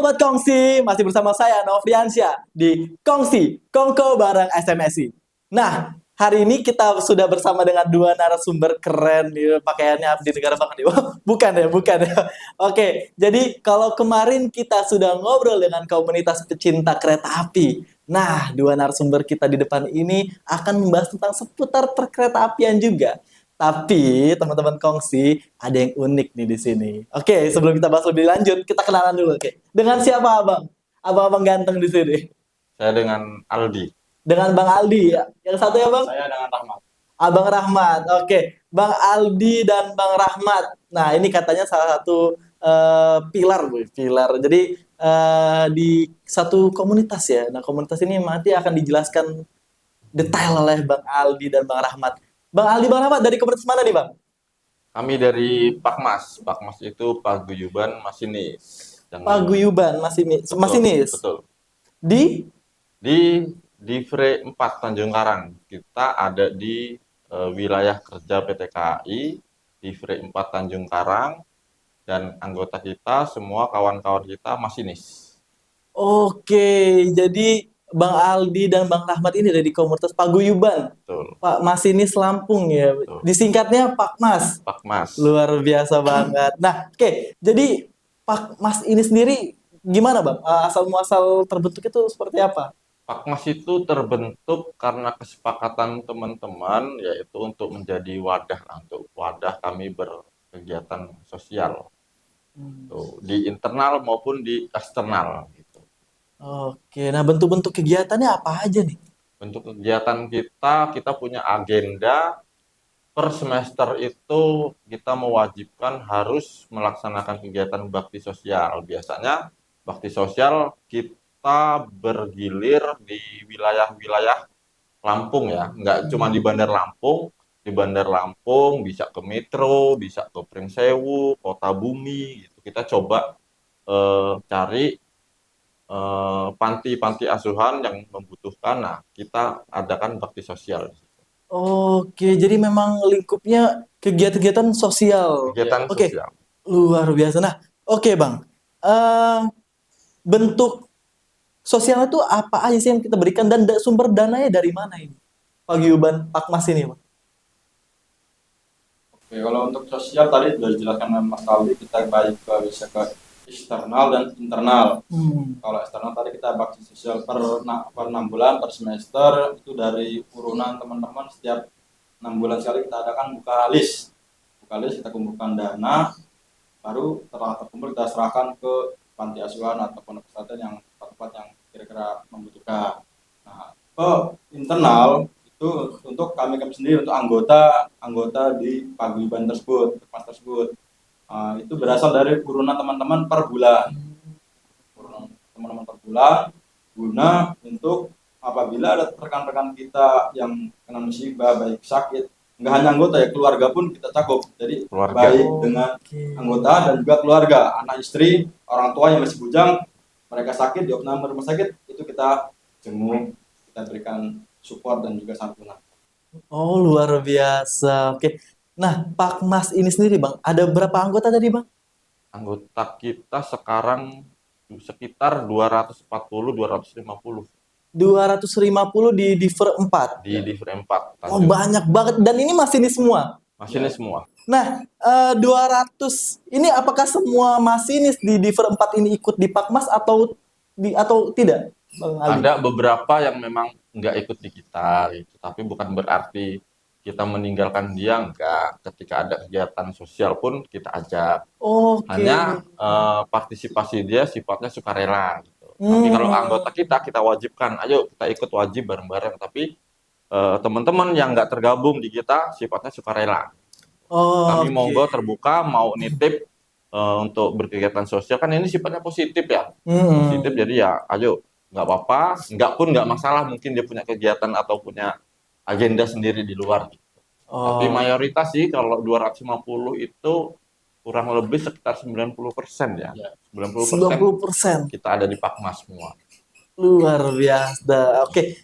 Sobat Kongsi, masih bersama saya Novriansyah di Kongsi Kongko bareng SMSI. Nah, hari ini kita sudah bersama dengan dua narasumber keren nih, pakaiannya abdi negara banget nih. Bukan ya, bukan ya. Oke, jadi kalau kemarin kita sudah ngobrol dengan komunitas pecinta kereta api. Nah, dua narasumber kita di depan ini akan membahas tentang seputar perkereta apian juga. Tapi teman-teman Kongsi ada yang unik nih di sini. Oke, sebelum kita bahas lebih lanjut, kita kenalan dulu. Oke, dengan siapa abang? Abang-abang ganteng di sini. Saya dengan Aldi. Dengan Bang Aldi ya. Yang satu ya bang? Saya dengan Rahmat. Abang Rahmat. Oke, Bang Aldi dan Bang Rahmat. Nah, ini katanya salah satu pilar, Bu. Pilar. Jadi di satu komunitas ya. Nah, komunitas ini nanti akan dijelaskan detail oleh Bang Aldi dan Bang Rahmat. Bang Aldi, Bang Rahmat dari komunitas mana nih, Bang? Kami dari Pakmas. Pakmas itu Paguyuban Masinis. Paguyuban, Betul, masinis. betul. Di Di Fre 4 Tanjung Karang. Kita ada di wilayah kerja PT KAI di Fre 4 Tanjung Karang, dan anggota kita semua kawan-kawan kita masinis. Oke, jadi Bang Aldi dan Bang Rahmat ini dari komunitas Paguyuban. Betul, Pak Masinis Lampung ya. betul. Disingkatnya Pakmas. Pakmas. Luar biasa banget. Nah, oke. Jadi Pakmas ini sendiri gimana, Bang? Asal muasal terbentuk itu seperti apa? Pakmas itu terbentuk karena kesepakatan teman-teman, yaitu untuk menjadi wadah, untuk wadah kami berkegiatan sosial. Tuh, di internal maupun di eksternal gitu. Oke, nah bentuk-bentuk kegiatannya apa aja nih? Untuk kegiatan kita punya agenda per semester itu kita mewajibkan harus melaksanakan kegiatan bakti sosial. Biasanya bakti sosial kita bergilir di wilayah-wilayah Lampung ya, nggak cuma di Bandar Lampung. Di Bandar Lampung bisa ke Metro, bisa ke Pringsewu, Kota Bumi gitu. Kita coba cari panti-panti asuhan yang membutuhkan. Nah, kita adakan bakti sosial. Oke, jadi memang lingkupnya kegiatan-kegiatan sosial. Kegiatan Oke, sosial. luar biasa. Nah, oke Bang. Eh, bentuk sosial itu apa aja sih yang kita berikan dan sumber dananya dari mana ini? Paguyuban Pakmas ini, Bang. Oke, kalau untuk sosial tadi sudah dijelaskan oleh Mas Aldi, kita baik bisa ke eksternal dan internal. Kalau eksternal tadi kita bakti sosial per 6 bulan per semester, itu dari urunan teman-teman setiap 6 bulan sekali kita adakan buka list. Buka list, kita kumpulkan dana, baru setelah terkumpul kita serahkan ke panti asuhan atau pondok pesantren yang tempat yang kira-kira membutuhkan. Nah, ke internal itu untuk kami sendiri, untuk anggota di paguyuban tersebut, pas tersebut. Itu berasal dari urunan teman-teman per bulan. Urunan teman-teman per bulan guna untuk apabila ada rekan-rekan kita yang kena musibah, baik sakit, nggak hanya anggota ya, keluarga pun kita cakup. Jadi Keluarga. baik dengan anggota dan juga keluarga, anak istri, orang tua yang masih bujang, mereka sakit di opname rumah sakit, itu kita jenguk, kita berikan support dan juga santunan. Oh, luar biasa. Oke. Nah, Pakmas ini sendiri, Bang, ada berapa anggota tadi, Bang? Anggota kita sekarang sekitar 240-250 250 di Diver 4. di Fre 4 Oh, Tanjung. banyak banget. Dan ini masinis semua. Masinis semua. Nah, 200 ini apakah semua masinis di Diver 4 ini ikut di Pakmas atau tidak, Bang Ali? Ada beberapa yang memang nggak ikut di kita gitu, tapi bukan berarti kita meninggalkan dia, enggak. Ketika ada kegiatan sosial pun kita ajak. Oke. Hanya partisipasi dia sifatnya sukarela gitu. Tapi kalau anggota kita wajibkan, ayo kita ikut wajib bareng-bareng. Tapi teman-teman yang nggak tergabung di kita sifatnya sukarela. Kami monggo terbuka, mau nitip untuk berkegiatan sosial, kan ini sifatnya positif ya. Positif, jadi ya ayo, nggak apa-apa, nggak masalah, mungkin dia punya kegiatan atau punya agenda sendiri di luar. Tapi mayoritas sih kalau 250 itu kurang lebih sekitar 90% ya. 90%. Kita ada di Pakmas semua. Luar biasa. Oke.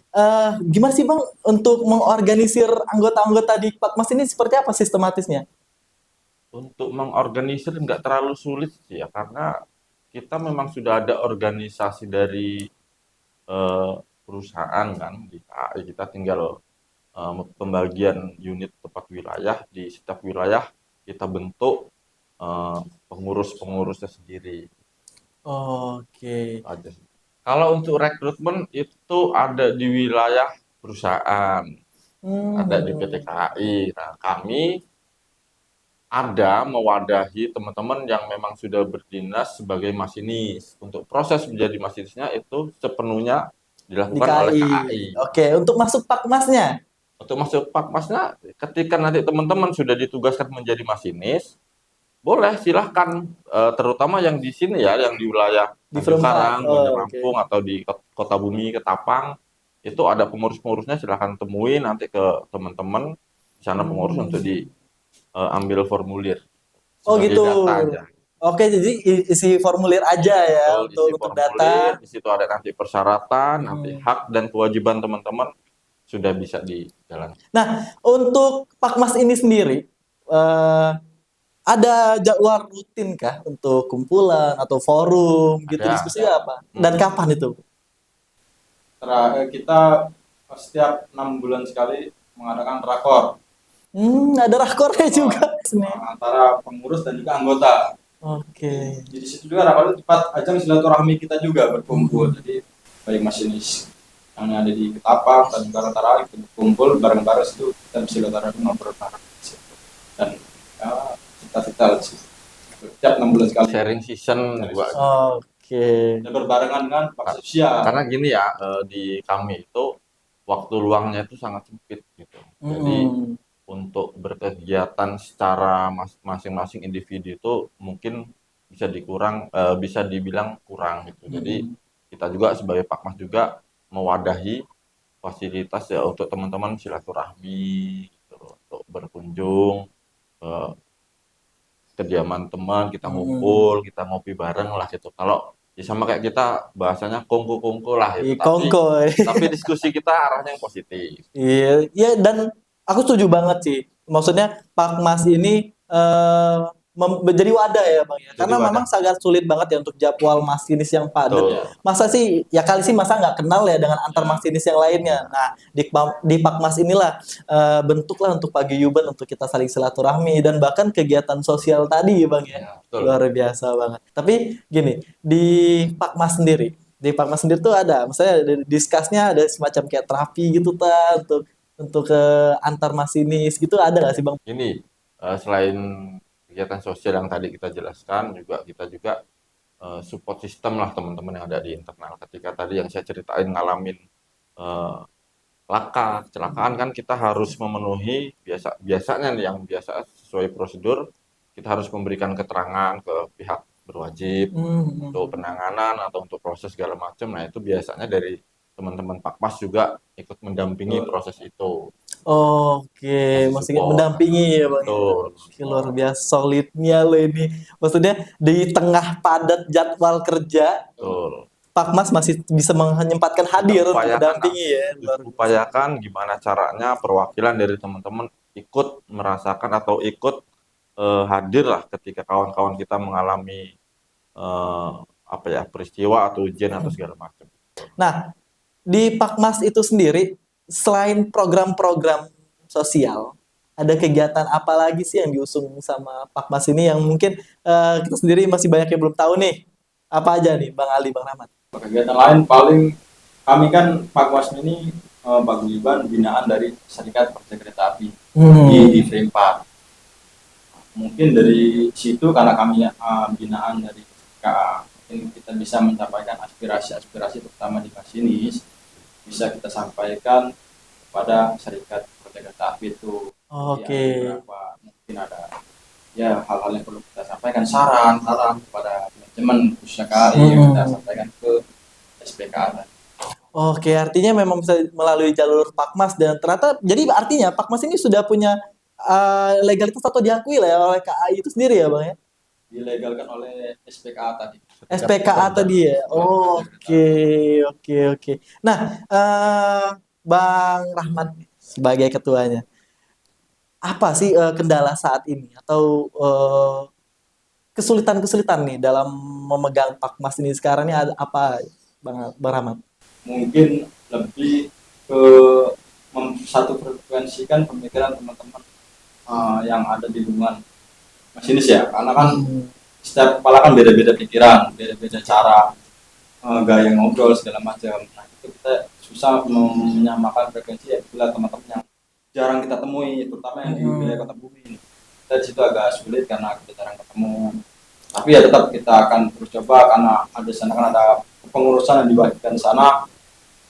Gimana sih Bang untuk mengorganisir anggota-anggota di Pakmas ini seperti apa sistematisnya? Untuk mengorganisir nggak terlalu sulit sih ya, karena kita memang sudah ada organisasi dari perusahaan kan di KAI. Kita tinggal pembagian unit tepat wilayah di setiap wilayah kita bentuk pengurus-pengurusnya sendiri. Oke. Aja sih. Kalau untuk rekrutmen itu ada di wilayah perusahaan, ada di PT KAI. Nah, kami ada mewadahi teman-teman yang memang sudah berdinas sebagai masinis. Untuk proses menjadi masinisnya itu sepenuhnya Di dilakukan oleh KAI. KAI. Oke, untuk masuk Pakmasnya. Untuk masuk Pakmasnya, ketika nanti teman-teman sudah ditugaskan menjadi masinis, boleh silahkan, terutama yang di sini ya, yang di wilayah Di Tanjung Perumah. Karang, Oh, Bandar oke. Lampung, atau di Kota Bumi, Ketapang, itu ada pengurus-pengurusnya, silahkan temui nanti ke teman-teman di sana pengurus untuk diambil formulir Oh sebagai gitu. data aja. Oke, jadi isi formulir aja ya Betul, isi untuk formulir, data. di situ ada nanti persyaratan, nanti hak dan kewajiban teman-teman sudah bisa dijalankan. Nah, untuk Pakmas ini sendiri, ada jadwal rutin kah untuk kumpulan atau forum gitu, Ada, diskusi ada. apa? Dan kapan itu? Kita setiap 6 bulan sekali mengadakan rakor Ada rakornya juga. antara pengurus dan juga anggota. Oke. Di situ juga rakor itu tempat ajang silaturahmi kita juga berkumpul. Jadi baik masinis yang ada di Ketapang dan juga rata-rata itu berkumpul bareng-bareng itu kita silaturahmi ngobrol bareng di situ. Dan ya, cita-cita sih. Setiap 6 bulan sekali. sharing season juga. Oke. Dan berbarengan dengan Pak Sosial. Karena gini ya, di kami itu waktu luangnya itu sangat sempit gitu. Jadi untuk berkegiatan secara masing-masing individu itu mungkin bisa dibilang kurang gitu. Jadi kita juga sebagai Pakmas juga mewadahi fasilitas ya untuk teman-teman silaturahmi gitu, untuk berkunjung ke kediaman teman, kita ngumpul, kita ngopi bareng lah gitu. Kalau ya sama kayak kita bahasanya kongko-kongko lah Di itu. Kongko. Tapi diskusi kita arahnya yang positif. Iya, iya, dan aku setuju banget sih. Maksudnya Pakmas ini menjadi wadah ya Bang ya. Jadi Karena wadah. memang sangat sulit banget ya untuk jadwal masinis yang padat. Betul. Masa sih ya kali sih masa nggak kenal ya dengan antar masinis yang lainnya. Nah, di Pakmas inilah bentuklah untuk paguyuban untuk kita saling silaturahmi dan bahkan kegiatan sosial tadi ya Bang ya. Ya, betul. Luar biasa banget. Tapi gini, di Pakmas sendiri tuh ada, misalnya ada diskusnya ada semacam kayak terapi gitu untuk ke antar masinis gitu, ada nggak sih Bang? Ini selain kegiatan sosial yang tadi kita jelaskan, kita juga support system lah teman-teman yang ada di internal. Ketika tadi yang saya ceritain ngalamin kecelakaan kan kita harus memenuhi biasanya nih yang biasa sesuai prosedur, kita harus memberikan keterangan ke pihak berwajib untuk penanganan atau untuk proses segala macam. Nah, itu biasanya dari teman-teman Pakmas juga ikut mendampingi proses itu. Oke, Kasih maksudnya support. mendampingi ya Bang. Betul. Oke, luar biasa solidnya lo ini. Maksudnya di tengah padat jadwal kerja, Betul. Pakmas masih bisa menyempatkan hadir untuk mendampingi ya. Upayakan gimana caranya perwakilan dari teman-teman ikut merasakan atau ikut hadir lah ketika kawan-kawan kita mengalami peristiwa atau ujian atau segala macam. Nah, di Pakmas itu sendiri, selain program-program sosial, ada kegiatan apa lagi sih yang diusung sama Pakmas ini yang mungkin kita sendiri masih banyak yang belum tahu nih? Apa aja nih, Bang Ali, Bang Rahmat? Kegiatan lain paling kami kan Pakwas ini paguyuban binaan dari Serikat Pekerja Kereta Api di Frame Park. Mungkin dari situ karena kami binaan dari KA, mungkin kita bisa menyampaikan aspirasi-aspirasi terutama di masinis bisa kita sampaikan kepada Serikat Pekerja Kereta Api itu. Oke. Mungkin ada ya hal-hal yang perlu kita sampaikan, saran kepada manajemen khususnya KAI yang kita sampaikan ke SPKA. Oke, artinya memang bisa melalui jalur Pakmas dan ternyata jadi artinya Pakmas ini sudah punya legalitas atau diakui lah ya oleh KAI itu sendiri ya Bang ya? Dilegalkan oleh SPKA tadi. SPKA tadi ya. Oke. Nah, Bang Rahmat sebagai ketuanya, apa sih kendala saat ini atau kesulitan-kesulitan nih dalam memegang Pakmas ini sekarang ini ada apa, Bang Rahmat? Mungkin lebih ke satu frekuensikan pemikiran teman-teman yang ada di lingkungan masinis ya, karena kan setiap kepala kan beda-beda pikiran, beda-beda cara gaya ngobrol segala macam. Nah itu kita susah menyamakan frekuensi ya, itulah teman-teman yang jarang kita temui, terutama yang di wilayah Kota Bumi ini. Kita di situ agak sulit karena kita jarang ketemu. Tapi ya tetap kita akan terus coba, karena ada sana kan ada pengurusan yang diwakilkan di sana.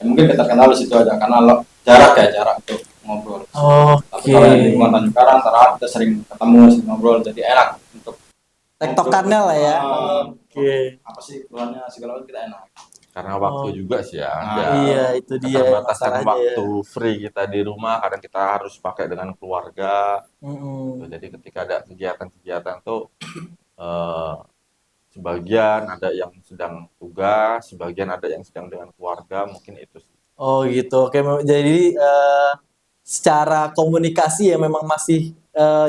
Ya, mungkin kita kenal di situ aja karena jarak untuk ngobrol. Tapi kalau yang di lingkungan Tanjung Karang, kita sering ketemu, sering ngobrol, jadi enak untuk tektokannya lah ya. Apa sih keluarnya segala macam kita enak. Karena waktu juga sih ya. Iya, itu dia keterbatasan waktu ya. free kita di rumah, kadang kita harus pakai dengan keluarga. Jadi ketika ada kegiatan-kegiatan tuh sebagian ada yang sedang tugas, sebagian ada yang sedang dengan keluarga, mungkin itu sih. Oh gitu. Oke, jadi secara komunikasi ya memang masih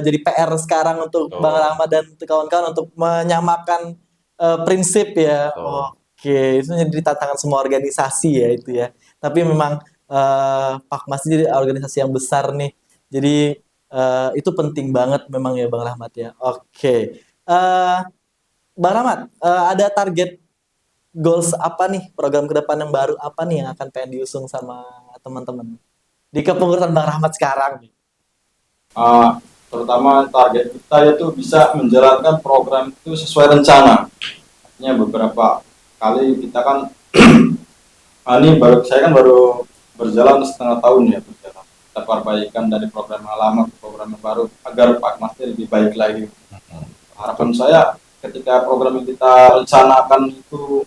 jadi PR sekarang untuk Bang Rahmat dan kawan-kawan untuk menyamakan prinsip ya. Oke, itu jadi tantangan semua organisasi ya itu ya. Tapi memang Pakmas ini organisasi yang besar nih. Jadi itu penting banget memang ya Bang Rahmat ya. Oke. Bang Rahmat, ada target goals apa nih, program ke depan yang baru apa nih yang akan pengen diusung sama teman-teman di kepengurusan Bang Rahmat sekarang? Terutama target kita itu bisa menjalankan program itu sesuai rencana. Artinya beberapa kali kita kan saya kan baru berjalan setengah tahun ya berjalan. Kita perbaikan dari program yang lama ke program yang baru agar Pakmas lebih baik lagi. Harapan saya ketika program yang kita rencanakan itu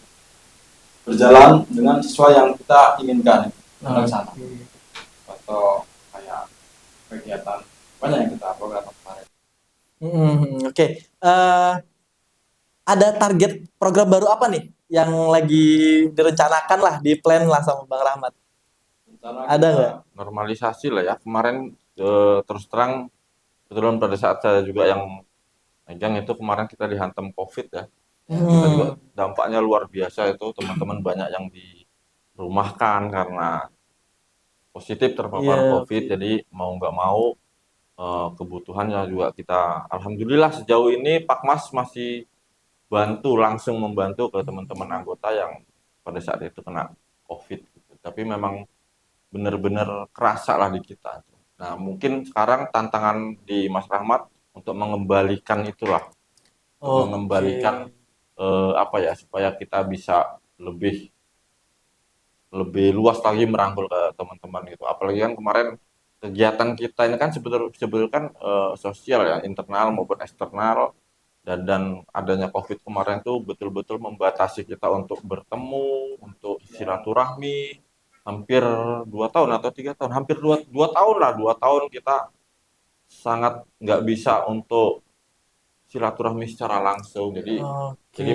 berjalan dengan sesuai yang kita inginkan rencana atau kayak kegiatan banyak yang kita program kemarin. Oke. Ada target program baru apa nih yang lagi direncanakan lah, di plan lah sama Bang Rahmat? Ada nggak? Normalisasi lah ya. Kemarin terus terang kebetulan pada saat saya juga yang megang itu kemarin kita dihantam COVID ya. Kita juga dampaknya luar biasa itu, teman-teman banyak yang dirumahkan karena positif terpapar COVID. Jadi mau nggak mau kebutuhannya juga kita alhamdulillah sejauh ini Pakmas masih langsung membantu ke teman-teman anggota yang pada saat itu kena COVID gitu. Tapi memang benar-benar kerasa lah di kita. Nah mungkin sekarang tantangan di Mas Rahmat untuk mengembalikan itulah, mengembalikan supaya kita bisa lebih luas lagi merangkul ke teman-teman gitu. Apalagi kan kemarin kegiatan kita ini kan sebetulnya kan sosial ya, internal maupun eksternal, dan adanya COVID kemarin tuh betul-betul membatasi kita untuk bertemu, untuk silaturahmi. Hampir 2 tahun atau 3 tahun, hampir 2 tahun lah, 2 tahun kita sangat nggak bisa untuk silaturahmi secara langsung. Jadi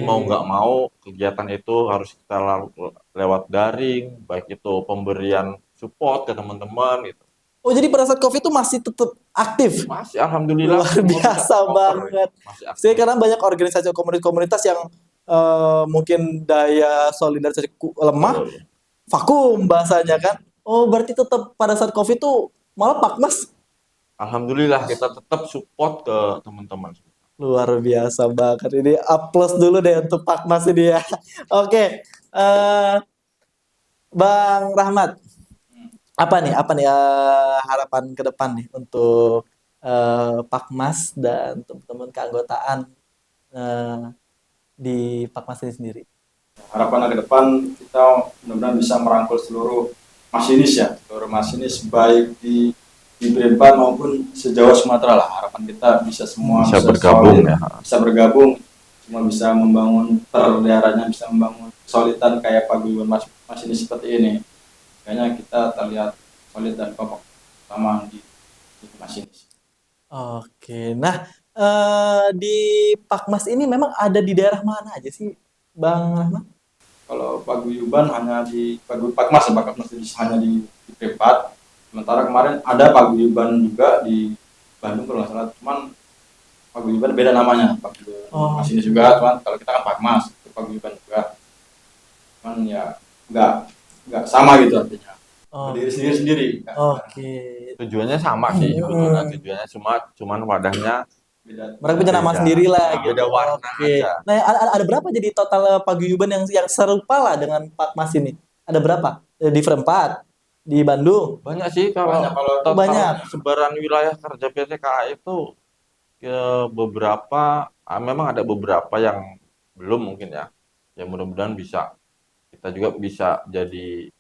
mau nggak mau kegiatan itu harus kita lewat daring, baik itu pemberian support ke teman-teman gitu. Oh, jadi pada saat COVID itu masih tetap aktif? Masih, alhamdulillah. Luar biasa banget. Saya karena banyak organisasi komunitas yang mungkin daya solidaritas lemah, vakum bahasanya kan. Oh, berarti tetap pada saat COVID itu malah Pakmas. Alhamdulillah kita tetap support ke teman-teman. Luar biasa banget. Ini aplaus dulu deh untuk Pakmas ini ya. Oke. Bang Rahmat, apa nih harapan ke depan nih untuk Pakmas dan teman-teman keanggotaan di Pakmas ini sendiri? Harapan ke depan kita mudah-mudahan bisa merangkul seluruh masinis ya, seluruh masinis baik di Brempan maupun sejauh Sumatera lah. Harapan kita bisa semua bisa bergabung solid, ya. Bisa bergabung, semua bisa membangun daerahnya, bisa membangun solidan kayak paguyuban masinis seperti ini. Kayaknya kita terlihat solid dan kompak sama di masinis. Oke, nah di Pakmas ini memang ada di daerah mana aja sih, Bang Rahmat? Kalau paguyuban hanya di Pakmas hanya di Brempan. Sementara kemarin ada paguyuban juga di Bandung kalau nggak salah, cuman paguyuban beda namanya. Paguyuban Oh. Mas ini juga, cuman kalau kita kan Pakmas, itu paguyuban juga. Cuman ya nggak sama gitu artinya. Oh. Berdiri sendiri-sendiri. Oke. Tujuannya sama sih sebetulnya, tujuannya cuman wadahnya Beda. Mereka punya nama beda. sendiri lah Nah, gitu. beda warna Oke. aja. Nah, ada berapa jadi total paguyuban yang serupa lah dengan Pak Mas ini? Ada berapa? Di Perempat, di Bandung. Banyak sih kalau Banyak, kalau total banyak. sebaran wilayah kerja PT KAI itu ke beberapa, memang ada beberapa yang belum mungkin ya. Ya mudah-mudahan bisa, kita juga bisa jadi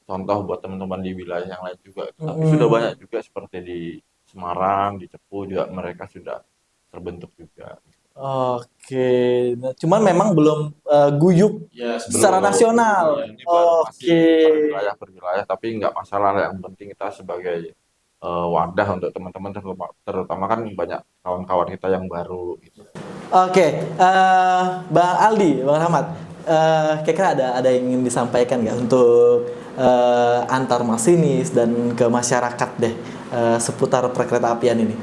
contoh buat teman-teman di wilayah yang lain juga. Tapi sudah banyak juga seperti di Semarang, di Cepu juga mereka sudah terbentuk juga. Oke. Nah, cuman memang belum guyup Ya, secara Belum, nasional. ya, ini baru masih Oke. per wilayah per wilayah, tapi nggak masalah lah. Yang penting kita sebagai wadah untuk teman-teman, terutama kan banyak kawan-kawan kita yang baru gitu. Oke, Bang Aldi, Bang Rahmat, kira-kira ada yang ingin disampaikan nggak untuk antar masinis dan ke masyarakat deh seputar perkereta apian ini?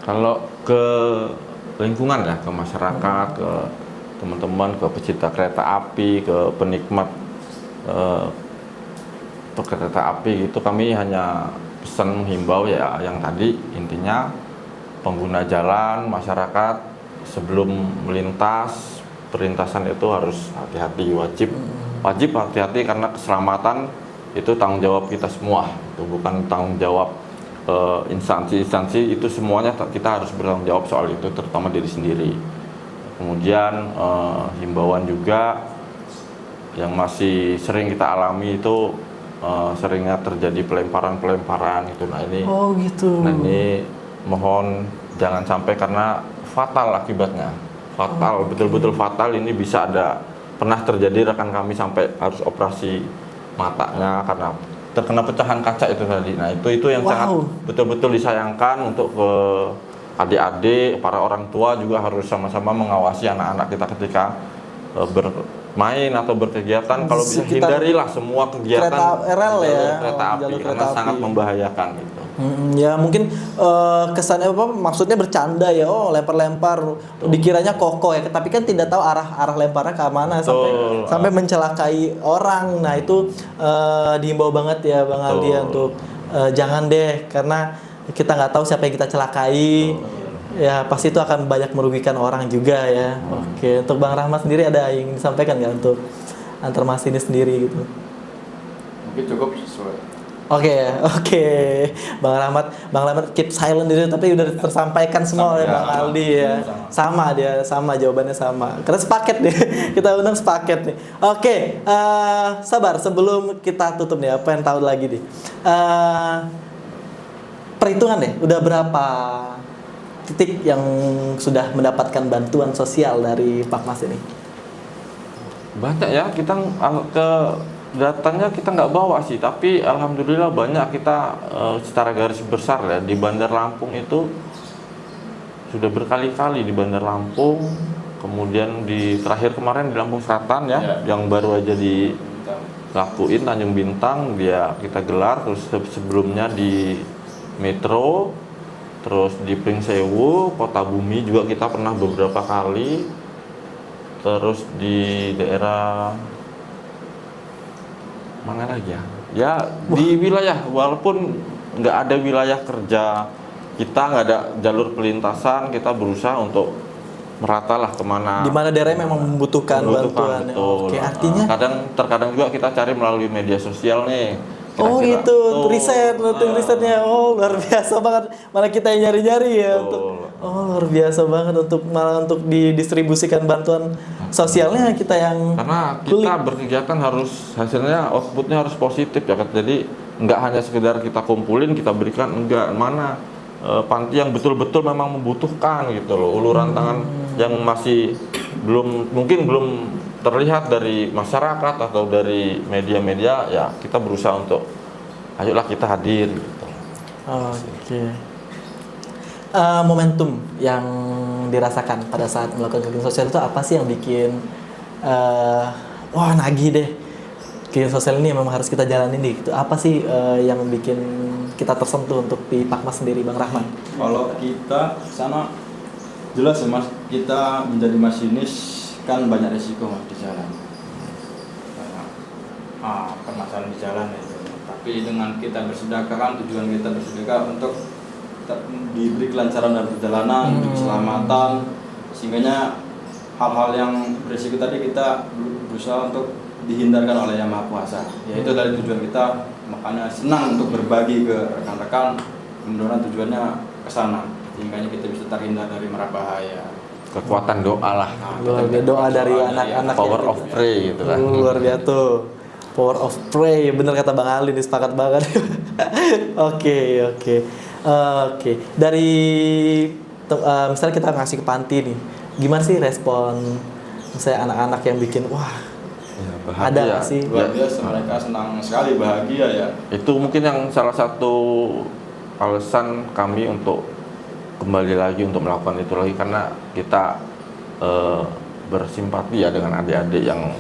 Kalau ke lingkungan ya, ke masyarakat, ke teman-teman, ke pecinta kereta api, ke penikmat kereta api gitu, kami hanya pesan menghimbau ya yang tadi intinya pengguna jalan, masyarakat sebelum melintas perlintasan itu harus hati-hati, wajib hati-hati karena keselamatan itu tanggung jawab kita semua, itu bukan tanggung jawab instansi-instansi, itu semuanya kita harus bertanggung jawab soal itu, terutama diri sendiri. Kemudian himbauan juga yang masih sering kita alami itu seringnya terjadi pelemparan itu. Nah ini mohon jangan sampai karena fatal akibatnya, betul-betul fatal. Ini bisa pernah terjadi rekan kami sampai harus operasi matanya karena terkena pecahan kaca itu tadi. Nah itu yang sangat betul-betul disayangkan. Untuk ke adik-adik, para orang tua juga harus sama-sama mengawasi anak-anak kita ketika bermain atau berkegiatan. Kalau bisa hindarilah semua kegiatan kereta api karena sangat membahayakan gitu. Ya mungkin kesannya maksudnya bercanda ya, lempar-lempar dikiranya kokoh ya, tapi kan tidak tahu arah lemparnya ke mana sampai mencelakai orang. Nah itu dihimbau banget ya Bang Aldi untuk jangan deh, karena kita nggak tahu siapa yang kita celakai. Ya pasti itu akan banyak merugikan orang juga ya. Oke, untuk Bang Rahmat sendiri ada yang disampaikan nggak untuk antar masinis sendiri gitu? Mungkin cukup sesuai. Oke. Bang Rahmat keep silent dulu, tapi udah tersampaikan semua oleh Bang Aldi ya. Sama jawabannya sama. Karena sepaket deh. Kita undang sepaket nih. Oke, sabar sebelum kita tutup nih, apa yang tahu lagi nih. Perhitungan deh, udah berapa titik yang sudah mendapatkan bantuan sosial dari Pak Mas ini? Banyak ya, kita ke datanya kita nggak bawa sih, tapi alhamdulillah banyak. Kita secara garis besar ya di Bandar Lampung itu sudah berkali-kali di Bandar Lampung, kemudian terakhir kemarin di Lampung Selatan ya, yang baru aja dilakuin Tanjung Bintang kita gelar, terus sebelumnya di Metro, terus di Pringsewu, Kota Bumi juga kita pernah beberapa kali, terus di daerah mana lagi ya? Ya di wilayah, walaupun nggak ada wilayah kerja kita, nggak ada jalur pelintasan, kita berusaha untuk meratalah kemana. Di mana daerah memang membutuhkan bantuan. Betul. Oke, artinya terkadang juga kita cari melalui media sosial nih. Itu risetnya. Luar biasa banget. Malah kita yang nyari-nyari ya luar biasa banget untuk didistribusikan bantuan sosialnya kita yang karena kita berkegiatan harus hasilnya, outputnya harus positif ya. Jadi nggak hanya sekedar kita kumpulin kita berikan, mana panti yang betul-betul memang membutuhkan gitu loh, uluran tangan yang masih belum terlihat dari masyarakat atau dari media-media, ya kita berusaha untuk ayolah kita hadir gitu. Oke. Momentum yang dirasakan pada saat melakukan kegiatan sosial itu apa sih yang bikin wah nagih deh, kegiatan sosial ini memang harus kita jalanin nih. Itu apa sih yang bikin kita tersentuh untuk di Pakmas sendiri, Bang Rahman? Kalau kita sana jelas ya Mas, kita menjadi masinis kan banyak resiko Mas di jalan. Banyak permasalahan di jalan itu. Tapi dengan kita bersedekah kan tujuan kita bersedekah untuk diberi kelancaran dalam perjalanan, keselamatan, sehingga hal-hal yang berisiko tadi kita berusaha untuk dihindarkan oleh Yang Maha Kuasa. Ya itu dari tujuan kita, makanya senang untuk berbagi ke rekan-rekan, mudah-mudahan tujuannya ke sana, sehingga kita bisa terhindar dari mara bahaya. Kekuatan doa lah. Luar biasa, doa dari anak-anak Power of pray gitu kan. Luar biasa tuh. Power of pray, bener kata Bang Ali, nih sepakat banget. Oke. Dari misalnya kita ngasih ke panti nih, gimana sih respon misalnya anak-anak yang bikin wah Ya, bahagia. ada nggak sih? Luar biasa, mereka senang sekali, bahagia ya. Itu mungkin yang salah satu alasan kami untuk kembali lagi untuk melakukan itu lagi, karena kita bersimpati ya dengan adik-adik yang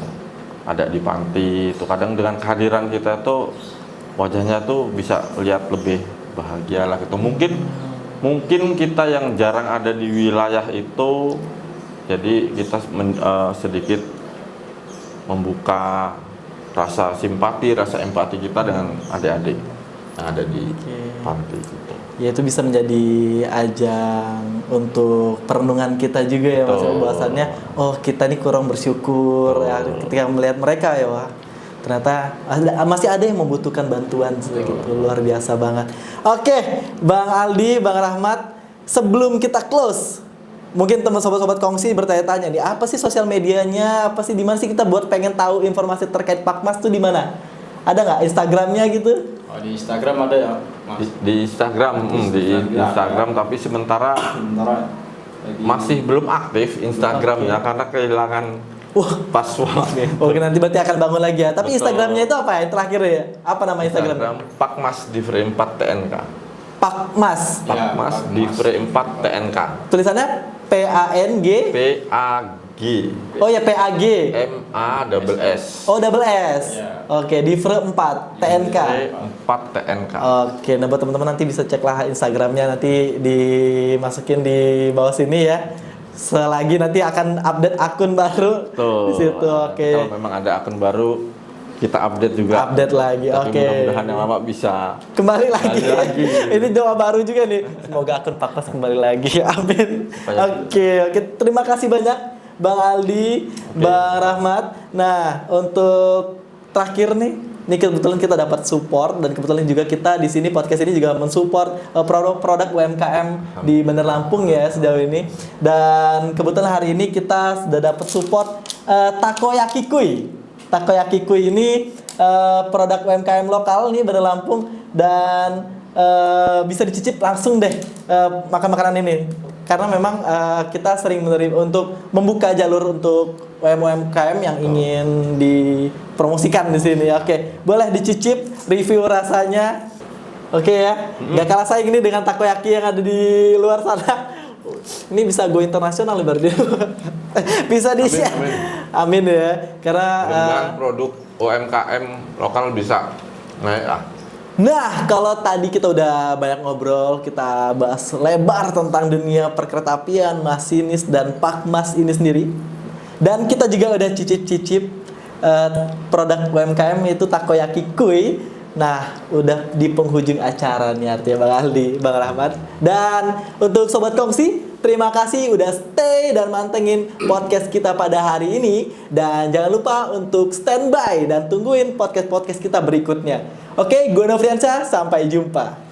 ada di panti. Itu kadang dengan kehadiran kita tuh wajahnya tuh bisa lihat lebih bahagia lah gitu. Mungkin kita yang jarang ada di wilayah itu, jadi kita sedikit membuka rasa simpati, rasa empati kita dengan adik-adik yang ada di panti gitu. Ya itu bisa menjadi ajang untuk perenungan kita juga ya Mas, bahwasannya oh kita nih kurang bersyukur ya, ketika melihat mereka ya wah ternyata masih ada yang membutuhkan bantuan gitu. Luar biasa banget. Oke, Bang Aldi, Bang Rahmat, sebelum kita close, mungkin teman sobat-sobat kongsi bertanya-tanya nih, apa sih sosial medianya, apa sih, di mana sih kita buat pengen tahu informasi terkait Pakmas tuh di mana? Ada nggak Instagramnya gitu? Oh, di Instagram ada ya Mas? Di Instagram, tapi sementara lagi masih belum aktif Instagramnya karena kehilangan password. Oke, nanti berarti akan bangun lagi ya. Tapi Betul. Instagramnya itu apa ya? Terakhir ya? Apa nama Instagram? Pakmas di frame 4 TNK. Pakmas. Ya, Pakmas di frame 4 TNK. Tulisannya PANG. PAG Oh ya PAG. MASS. Oh double S. Ya. Oke, di frame 4 TNK. 4 TNK. Oke, nah buat teman-teman nanti bisa cek lah Instagramnya, nanti dimasukin di bawah sini ya. Selagi nanti akan update akun baru Tuh. di situ. Oke. Kalau memang ada akun baru, kita update juga. Update lagi. Tapi Oke. mudah-mudahan yang lama bisa. Kembali lagi. lagi. Ini doa baru juga nih. Semoga akun Pakmas kembali lagi. Amin. Oke. Terima kasih banyak Bang Aldi, Bang Rahmat. Nah, untuk terakhir nih, ini kebetulan kita dapat support dan kebetulan juga kita di sini podcast ini juga mensupport produk-produk UMKM di Bandar Lampung ya sejauh ini. Dan kebetulan hari ini kita sudah dapat support Takoyaki Kui. Takoyaki Kui ini produk UMKM lokal nih Bandar Lampung, dan bisa dicicip langsung deh makan makanan ini. Karena memang kita sering menerima untuk membuka jalur untuk UMKM yang ingin dipromosikan di sini. Oke, boleh dicicip review rasanya. Oke ya, nggak kalah saing ini dengan takoyaki yang ada di luar sana. Ini bisa go internasional berarti. Bisa di share. Amin ya. Karena Dengan produk UMKM lokal bisa naik ah. Nah, kalau tadi kita udah banyak ngobrol, kita bahas lebar tentang dunia perkeretaapian, masinis, dan Pakmas ini sendiri. Dan kita juga udah cicip-cicip produk UMKM itu Takoyaki Kui. Nah, udah di penghujung acara nih artinya Bang Aldi, Bang Rahmat. Dan untuk Sobat Kongsi, terima kasih udah stay dan mantengin podcast kita pada hari ini. Dan jangan lupa untuk standby dan tungguin podcast-podcast kita berikutnya. Oke, gue Nofriansyah, sampai jumpa.